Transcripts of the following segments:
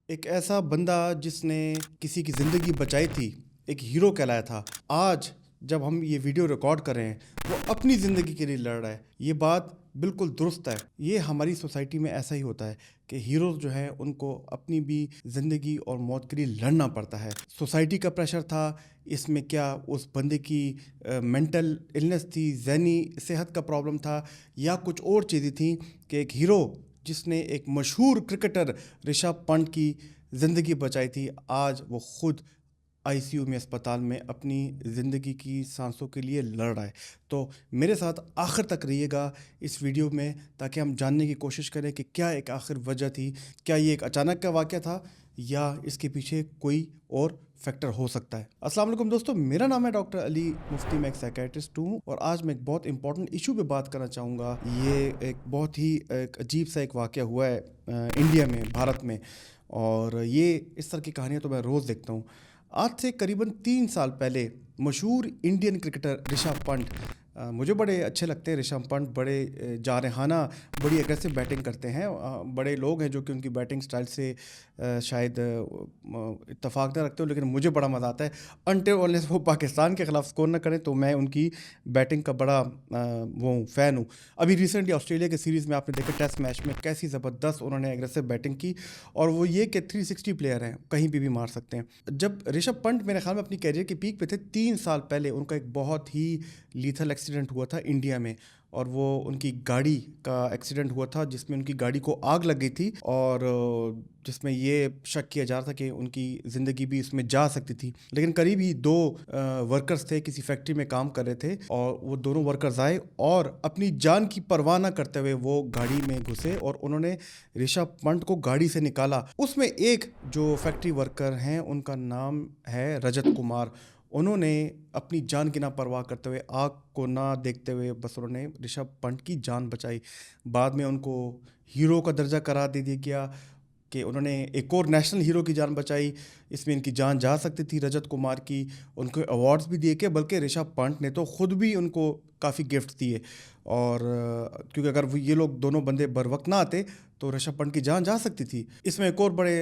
एक ऐसा बंदा जिसने किसी की ज़िंदगी बचाई थी, एक हीरो कहलाया था। आज जब हम ये वीडियो रिकॉर्ड कर रहे हैं, वो अपनी ज़िंदगी के लिए लड़ रहा है। ये बात बिल्कुल दुरुस्त है। ये हमारी सोसाइटी में ऐसा ही होता है कि हीरोज़ जो हैं उनको अपनी भी ज़िंदगी और मौत के लिए लड़ना पड़ता है। सोसाइटी का प्रेशर था, इसमें क्या उस बंदे की मेंटल इलनेस थी, ज़हनी सेहत का प्रॉब्लम था, या कुछ और चीज़ें थी कि एक हीरो जिसने एक मशहूर क्रिकेटर ऋषभ पंत की ज़िंदगी बचाई थी, आज वो खुद आईसीयू में, अस्पताल में अपनी ज़िंदगी की सांसों के लिए लड़ रहा है। तो मेरे साथ आखिर तक रहिएगा इस वीडियो में, ताकि हम जानने की कोशिश करें कि क्या एक आखिर वजह थी। क्या ये एक अचानक का वाक़या था या इसके पीछे कोई और फैक्टर हो सकता है। अस्सलाम वालेकुम दोस्तों, मेरा नाम है डॉक्टर अली मुफ्ती। मैं एक साइकेट्रिस्ट हूँ और आज मैं एक बहुत इंपॉर्टेंट इशू पे बात करना चाहूँगा। ये एक बहुत ही एक अजीब सा एक वाक़या हुआ है इंडिया में, भारत में, और ये इस तरह की कहानियाँ तो मैं रोज़ देखता हूँ। आज से करीबन 3 साल पहले मशहूर इंडियन क्रिकेटर ऋषभ पंत, मुझे बड़े अच्छे लगते हैं ऋषभ पंत। बड़े जारहाना, बड़ी एग्रेसिव बैटिंग करते हैं। बड़े लोग हैं जो कि उनकी बैटिंग स्टाइल से शायद इत्तेफाक ना रखते हो, लेकिन मुझे बड़ा मज़ा आता है। अनटिल अनलेस वो पाकिस्तान के ख़िलाफ़ स्कोर ना करें तो मैं उनकी बैटिंग का बड़ा वो फ़ैन हूँ। अभी रिसेंटली ऑस्ट्रेलिया के सीरीज़ में आपने देखा, टेस्ट मैच में कैसी ज़बरदस्त उन्होंने एग्रेसिव बैटिंग की, और वो ये कि 360 प्लेयर हैं, कहीं भी मार सकते हैं। जब ऋषभ पंत मेरे ख्याल में अपनी कैरियर के पीक पे थे, 3 साल पहले उनका एक बहुत ही लीथल एक्सीडेंट हुआ था इंडिया में, और वो उनकी गाड़ी का एक्सीडेंट हुआ था जिसमें उनकी गाड़ी को आग लग गई थी, और जिसमें ये शक किया जा रहा था कि उनकी ज़िंदगी भी इसमें जा सकती थी। लेकिन करीब ही 2 वर्कर्स थे, किसी फैक्ट्री में काम कर रहे थे, और वो दोनों वर्कर्स आए और अपनी जान की परवाह न करते हुए वो गाड़ी में घुसे और उन्होंने ऋषभ पंत को गाड़ी से निकाला। उसमें एक जो फैक्ट्री वर्कर हैं, उनका नाम है रजत कुमार। उन्होंने अपनी जान की ना परवाह करते हुए, आग को ना देखते हुए, बस उन्होंने ऋषभ पंत की जान बचाई। बाद में उनको हीरो का दर्जा करार दे दिया गया कि उन्होंने एक और नेशनल हीरो की जान बचाई। इसमें इनकी जान जा सकती थी रजत कुमार की। उनको अवार्ड्स भी दिए गए, बल्कि ऋषभ पंत ने तो खुद भी उनको काफ़ी गिफ्ट दिए। और क्योंकि अगर ये लोग दोनों बंदे बर वक्त ना आते तो ऋषभ पंत की जान जा सकती थी। इसमें एक और बड़े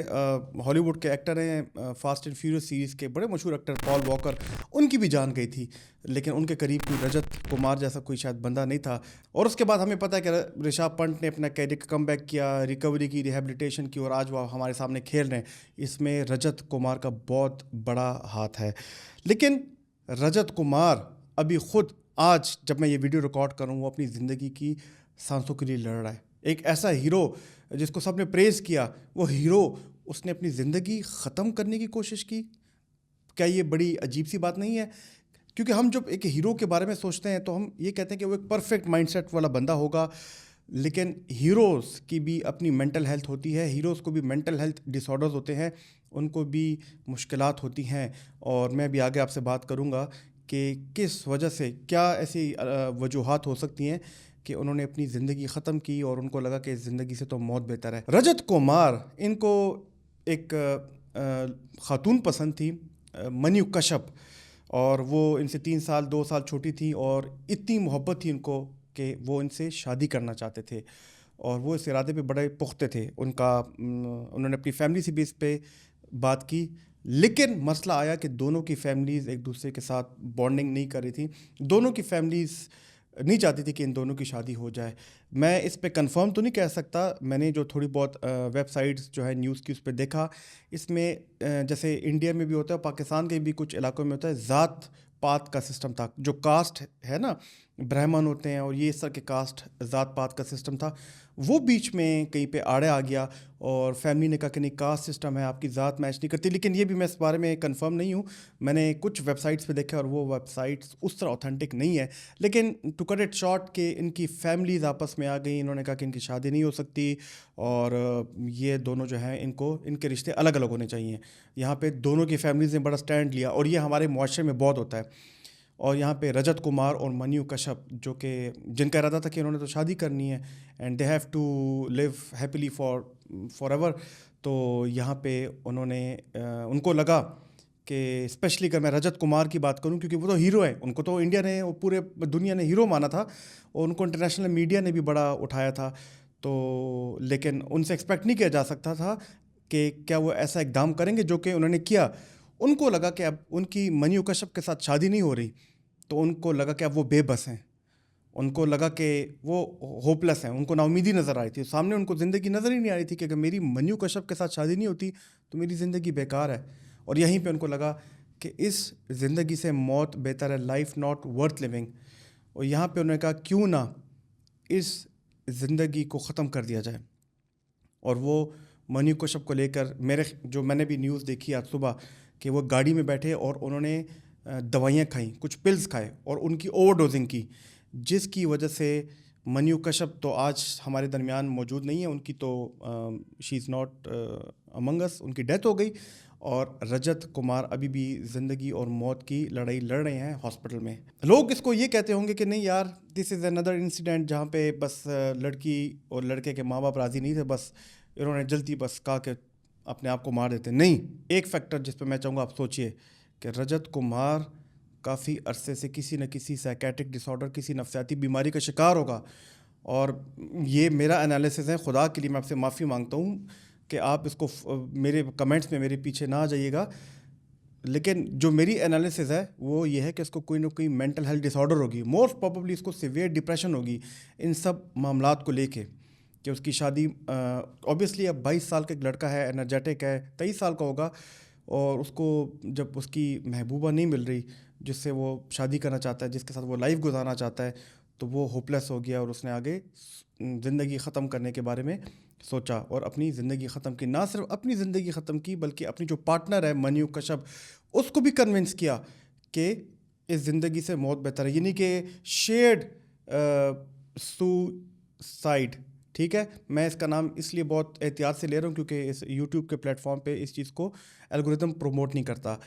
हॉलीवुड के एक्टर हैं, फास्ट एंड फ्यूरियस सीरीज़ के बड़े मशहूर एक्टर पॉल वॉकर, उनकी भी जान गई थी। लेकिन उनके करीब कोई रजत कुमार जैसा कोई शायद बंदा नहीं था। और उसके बाद हमें पता है कि ऋषभ पंत ने अपना कैरियर का कमबैक किया, रिकवरी की, रिहेबिलिटेशन की, और आज वो हमारे सामने खेल रहे हैं। इसमें रजत कुमार का बहुत बड़ा हाथ है। लेकिन रजत कुमार अभी खुद, आज जब मैं ये वीडियो रिकॉर्ड करूँ, वो अपनी ज़िंदगी की सांसों के लिए लड़ रहा है। एक ऐसा हीरो जिसको सबने प्रेज़ किया, वो हीरो, उसने अपनी ज़िंदगी ख़त्म करने की कोशिश की। क्या ये बड़ी अजीब सी बात नहीं है? क्योंकि हम जब एक हीरो के बारे में सोचते हैं तो हम ये कहते हैं कि वो एक परफेक्ट माइंडसेट वाला बंदा होगा। लेकिन हीरोज़ की भी अपनी मेंटल हेल्थ होती है, हीरोज़ को भी मेंटल हेल्थ डिसऑर्डर्स होते हैं, उनको भी मुश्किलात होती हैं। और मैं भी आगे आपसे बात करूँगा कि किस वजह से, क्या ऐसी वजूहात हो सकती हैं कि उन्होंने अपनी ज़िंदगी ख़त्म की और उनको लगा कि ज़िंदगी से तो मौत बेहतर है। रजत कुमार, इनको एक ख़ातून पसंद थी, मनीव कश्यप, और वो इनसे 3 साल 2 साल छोटी थी, और इतनी मोहब्बत थी उनको कि वो इनसे शादी करना चाहते थे, और वो इस इरादे पे बड़े पुख्ते थे। उन्होंने अपनी फैमिली से भी इस पे बात की। लेकिन मसला आया कि दोनों की फैमिलीज़ एक दूसरे के साथ बॉन्डिंग नहीं कर रही थी। दोनों की फैमिलीज़ नहीं चाहती थी कि इन दोनों की शादी हो जाए। मैं इस पे कंफर्म तो नहीं कह सकता, मैंने जो थोड़ी बहुत वेबसाइट्स जो है न्यूज़ की, उस पे देखा। इसमें जैसे इंडिया में भी होता है, पाकिस्तान के भी कुछ इलाकों में होता है, ज़ात पात का सिस्टम था। जो कास्ट है ना, ब्राह्मण होते हैं और ये इस तरह के कास्ट, ज़ात पात का सिस्टम था, वो बीच में कहीं पे आड़े आ गया, और फैमिली ने कहा कि नहीं, कास्ट सिस्टम है, आपकी ज़ात मैच नहीं करती। लेकिन ये भी मैं इस बारे में कंफर्म नहीं हूँ, मैंने कुछ वेबसाइट्स पे देखा और वो वेबसाइट्स उस तरह ऑथेंटिक नहीं है। लेकिन टू कट इट शॉर्ट, के इनकी फैमिलीज़ आपस में आ गई, इन्होंने कहा कि इनकी शादी नहीं हो सकती, और ये दोनों जो हैं, इनके रिश्ते अलग अलग होने चाहिए। यहाँ पे दोनों की फैमिलीज़ ने बड़ा स्टैंड लिया, और ये हमारे मुआशरे में बहुत होता है। और यहाँ पे रजत कुमार और मनीव कश्यप, जो कि जिनका इरादा था कि उन्होंने तो शादी करनी है and they have to live happily forever, तो यहाँ पे उन्होंने उनको लगा कि, स्पेशली अगर मैं रजत कुमार की बात करूं, क्योंकि वो तो हीरो है, उनको तो इंडिया ने, पूरे दुनिया ने हीरो माना था, और उनको इंटरनेशनल मीडिया ने भी बड़ा उठाया था। तो लेकिन उनसे एक्सपेक्ट नहीं किया जा सकता था कि क्या वो ऐसा इकदाम करेंगे जो कि उन्होंने किया। उनको लगा कि अब उनकी मनीष कश्यप के साथ शादी नहीं हो रही, तो उनको लगा कि अब वो बेबस हैं, उनको लगा कि वो होपलेस हैं, उनको नाउमीदी नज़र आ रही थी, सामने उनको ज़िंदगी नज़र ही नहीं आ रही थी कि अगर मेरी मनीष कश्यप के साथ शादी नहीं होती तो मेरी ज़िंदगी बेकार है। और यहीं पे उनको लगा कि इस ज़िंदगी से मौत बेहतर है, लाइफ नॉट वर्थ लिविंग। और यहाँ पे उन्होंने कहा क्यों ना इस ज़िंदगी को ख़त्म कर दिया जाए। और वो मनीष कश्यप को लेकर मैंने भी न्यूज़ देखी आज सुबह कि वो गाड़ी में बैठे और उन्होंने दवाइयाँ खाई, कुछ पिल्स खाए और उनकी ओवरडोजिंग की, जिसकी वजह से मनीष कश्यप तो आज हमारे दरमियान मौजूद नहीं है, उनकी तो शी इज़ नॉट अमंग अस, उनकी डेथ हो गई। और रजत कुमार अभी भी ज़िंदगी और मौत की लड़ाई लड़ रहे हैं हॉस्पिटल में। लोग इसको ये कहते होंगे कि नहीं यार, दिस इज़ अनदर इंसिडेंट जहाँ पे बस लड़की और लड़के के माँ बाप राज़ी नहीं थे, बस इन्होंने जल्दी बस कहा कि अपने आप को मार देते। नहीं, एक फैक्टर जिस पे मैं चाहूँगा आप सोचिए कि रजत कुमार काफ़ी अरसे से किसी न किसी साइकेट्रिक डिसऑर्डर, किसी नफ्सियाती बीमारी का शिकार होगा। और ये मेरा एनालिसिस है, खुदा के लिए मैं आपसे माफ़ी मांगता हूँ कि आप इसको मेरे कमेंट्स में मेरे पीछे ना आ जाइएगा, लेकिन जो मेरी एनालिसिस है वो ये है कि इसको कोई ना कोई मेंटल हेल्थ डिसऑर्डर होगी, मोस्ट प्रोबेबली इसको सीवियर डिप्रेशन होगी इन सब मामलात को लेके कि उसकी शादी ऑब्वियसली अब 22 साल का एक लड़का है, एनर्जेटिक है, 23 साल का होगा, और उसको जब उसकी महबूबा नहीं मिल रही जिससे वो शादी करना चाहता है, जिसके साथ वो लाइफ गुजारना चाहता है, तो वो होपलेस हो गया और उसने आगे ज़िंदगी ख़त्म करने के बारे में सोचा और अपनी ज़िंदगी ख़त्म की। ना सिर्फ अपनी ज़िंदगी ख़त्म की बल्कि अपनी जो पार्टनर है मनीष कश्यप, उसको भी कन्विंस किया कि इस ज़िंदगी से मौत बेहतर है, यानी कि शेयर्ड सुसाइड। ठीक है, मैं इसका नाम इसलिए बहुत एहतियात से ले रहा हूँ क्योंकि इस यूट्यूब के प्लेटफॉर्म पे इस चीज़ को एल्गोरिदम प्रमोट नहीं करता।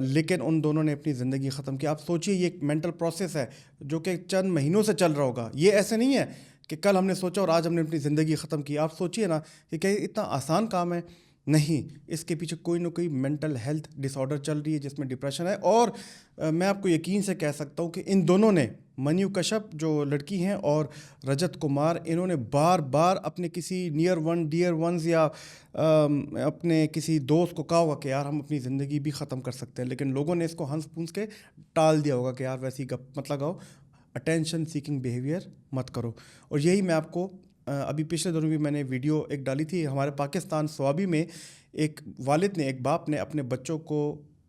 लेकिन उन दोनों ने अपनी ज़िंदगी ख़त्म की। आप सोचिए, ये एक मेंटल प्रोसेस है जो कि चंद महीनों से चल रहा होगा। ये ऐसे नहीं है कि कल हमने सोचा और आज हमने अपनी ज़िंदगी ख़त्म की। आप सोचिए ना कि क्या इतना आसान काम है? नहीं, इसके पीछे कोई ना कोई मेंटल हेल्थ डिसऑर्डर चल रही है जिसमें डिप्रेशन है। और मैं आपको यकीन से कह सकता हूँ कि इन दोनों ने, मनीष कश्यप जो लड़की हैं और रजत कुमार, इन्होंने बार बार अपने किसी नियर वन, डियर वंस या अपने किसी दोस्त को कहा होगा कि यार हम अपनी ज़िंदगी भी ख़त्म कर सकते हैं, लेकिन लोगों ने इसको हंस पूंस के टाल दिया होगा कि यार वैसी गप मत लगाओ, अटेंशन सीकिंग बिहेवियर मत करो। और यही मैं आपको अभी पिछले दिनों भी मैंने वीडियो एक डाली थी, हमारे पाकिस्तान स्वाबी में एक वालिद ने, एक बाप ने अपने बच्चों को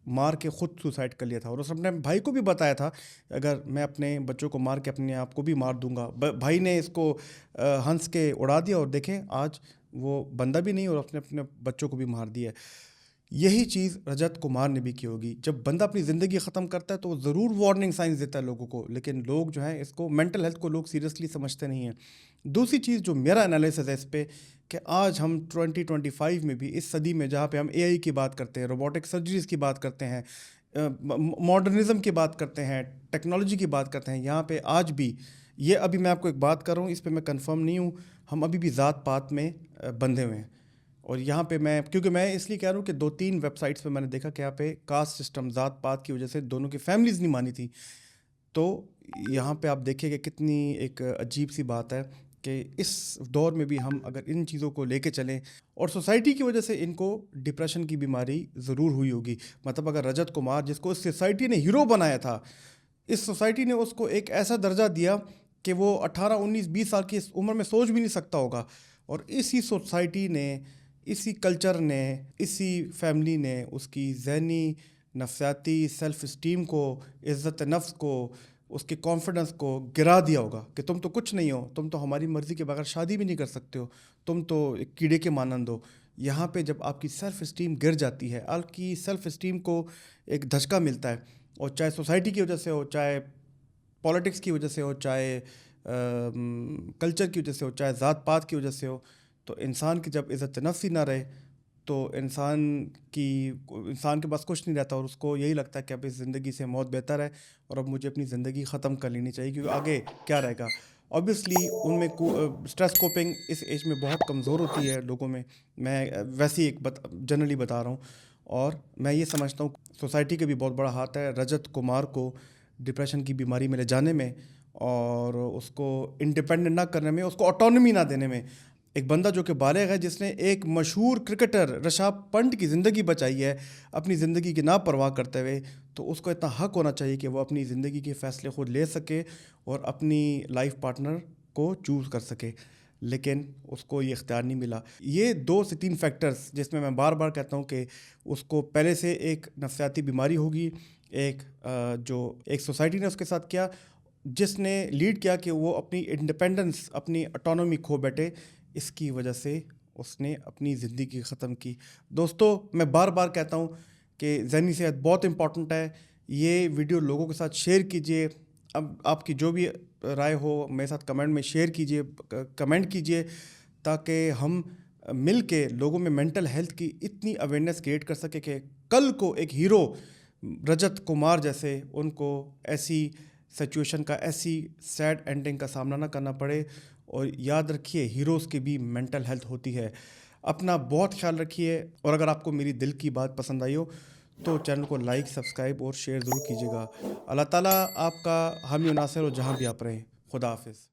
मार के ख़ुद सुसाइड कर लिया था और उसने अपने भाई को भी बताया था अगर मैं अपने बच्चों को मार के अपने आप को भी मार दूंगा। भाई ने इसको हंस के उड़ा दिया और देखें आज वो बंदा भी नहीं और उसने अपने बच्चों को भी मार दिया। यही चीज़ रजत कुमार ने भी की होगी। जब बंदा अपनी ज़िंदगी ख़त्म करता है तो वो ज़रूर वार्निंग साइंस देता है लोगों को, लेकिन लोग जो हैं इसको, मेंटल हेल्थ को लोग सीरियसली समझते नहीं हैं। दूसरी चीज़ जो मेरा एनालिसिस है इस पे कि आज हम 2025 में भी, इस सदी में जहाँ पे हम एआई की बात करते हैं, रोबोटिक सर्जरीज़ की बात करते हैं, मॉडर्निज़म की बात करते हैं, टेक्नोलॉजी की बात करते हैं, यहाँ पे आज भी ये, अभी मैं आपको एक बात कर रहा हूँ, इस पे मैं कंफर्म नहीं हूँ, हम अभी भी ज़ात पात में बंधे हुए हैं। और यहाँ पे मैं, क्योंकि मैं इसलिए कह रहा हूँ कि 2-3 वेबसाइट्स पे मैंने देखा कि यहाँ पे कास्ट सिस्टम, ज़ात पात की वजह से दोनों की फैमिलीज़ नहीं मानी थी। तो यहाँ पे आप देखिए कि कितनी एक अजीब सी बात है कि इस दौर में भी हम अगर इन चीज़ों को लेके चलें, और सोसाइटी की वजह से इनको डिप्रेशन की बीमारी ज़रूर हुई होगी। मतलब अगर रजत कुमार, जिसको इस सोसाइटी ने हीरो बनाया था, इस सोसाइटी ने उसको एक ऐसा दर्जा दिया कि वो 18, 19, 20 साल की इस उम्र में सोच भी नहीं सकता होगा, और इसी सोसाइटी ने, इसी कल्चर ने, इसी फैमिली ने उसकी ज़हनी, नफ्सियाती सेल्फ़ इस्टीम को, इज़्ज़त नफ्स को, उसके कॉन्फिडेंस को गिरा दिया होगा कि तुम तो कुछ नहीं हो, तुम तो हमारी मर्ज़ी के बगैर शादी भी नहीं कर सकते हो, तुम तो एक कीड़े के मानंद हो। यहाँ पे जब आपकी सेल्फ़ इस्टीम गिर जाती है, आपकी सेल्फ़ इस्टीम को एक धचका मिलता है, और चाहे सोसाइटी की वजह से हो, चाहे पॉलिटिक्स की वजह से हो, चाहे कल्चर की वजह से हो, चाहे ज़ात पात की वजह से हो, तो इंसान की जब इज़्ज़त नफ्स ही ना रहे तो इंसान के पास कुछ नहीं रहता, और उसको यही लगता है कि अब इस ज़िंदगी से मौत बेहतर है और अब मुझे अपनी ज़िंदगी ख़त्म कर लेनी चाहिए, क्योंकि आगे क्या रहेगा। ऑब्वियसली उनमें स्ट्रेस कोपिंग इस एज में बहुत कमज़ोर होती है लोगों में। मैं वैसे ही जनरली बता रहा हूँ, और मैं ये समझता हूँ सोसाइटी का भी बहुत बड़ा हाथ है रजत कुमार को डिप्रेशन की बीमारी में ले जाने में, और उसको इंडिपेंडेंट ना करने में, उसको ऑटोनॉमी ना देने में। एक बंदा जो कि बालिग है, जिसने एक मशहूर क्रिकेटर ऋषभ पंत की ज़िंदगी बचाई है अपनी ज़िंदगी की ना परवाह करते हुए, तो उसको इतना हक होना चाहिए कि वो अपनी ज़िंदगी के फ़ैसले खुद ले सके और अपनी लाइफ पार्टनर को चूज़ कर सके। लेकिन उसको ये इख्तियार नहीं मिला। ये 2 से 3 फैक्टर्स, जिसमें मैं बार बार कहता हूँ कि उसको पहले से एक नफ्सियाती बीमारी होगी, जो एक सोसाइटी ने उसके साथ किया, जिसने लीड किया कि वो अपनी इंडिपेंडेंस, अपनी ऑटोनॉमी खो बैठे। इसकी वजह से उसने अपनी ज़िंदगी ख़त्म की। दोस्तों, मैं बार बार कहता हूँ कि ज़हनी सेहत बहुत इंपॉर्टेंट है। ये वीडियो लोगों के साथ शेयर कीजिए। अब आपकी जो भी राय हो मेरे साथ कमेंट में शेयर कीजिए, कमेंट कीजिए, ताकि हम मिल के लोगों में मेंटल हेल्थ की इतनी अवेयरनेस क्रिएट कर सके कि कल को एक हीरो रजत कुमार जैसे उनको ऐसी सिचुएशन का, ऐसी सैड एंडिंग का सामना ना करना पड़े। और याद रखिए, हीरोज़ की भी मेंटल हेल्थ होती है। अपना बहुत ख्याल रखिए, और अगर आपको मेरी दिल की बात पसंद आई हो तो चैनल को लाइक, सब्सक्राइब और शेयर ज़रूर कीजिएगा। अल्लाह ताला आपका हामी और नासिर हो जहाँ भी आप रहें। खुदा हाफिज़।